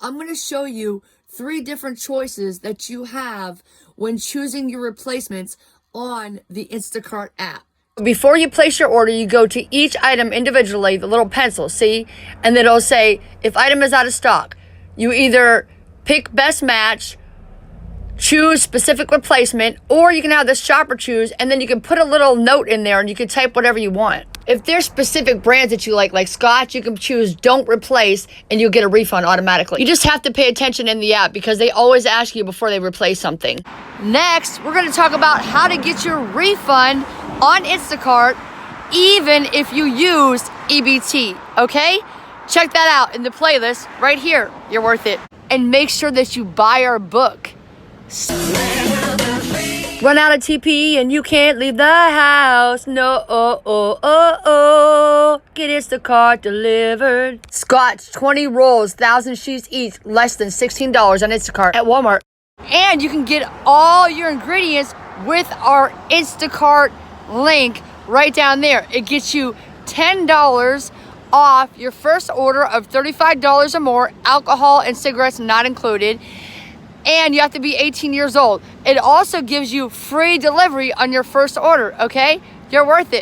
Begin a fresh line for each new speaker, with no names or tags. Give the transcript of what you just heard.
I'm going to show you 3 different choices that you have when choosing your replacements on the Instacart app.
Before you place your order, you go to each item individually, the little pencil, see? And then it'll say, if item is out of stock, you either pick best match, choose specific replacement, or you can have the shopper choose, and then you can put a little note in there and you can type whatever you want. If there's specific brands that you like Scotch, you can choose don't replace and you'll get a refund automatically. You just have to pay attention in the app because they always ask you before they replace something. Next, we're gonna talk about how to get your refund on Instacart even if you use EBT, okay? Check that out in the playlist right here. You're worth it. And make sure that you buy our book. Run out of TP and you can't leave the house. No, get Instacart delivered. Scotch, 20 rolls, 1,000 sheets each, less than $16 on Instacart at Walmart. And you can get all your ingredients with our Instacart link right down there. It gets you $10 off your first order of $35 or more, alcohol and cigarettes not included. And you have to be 18 years old. It also gives you free delivery on your first order, okay? You're worth it.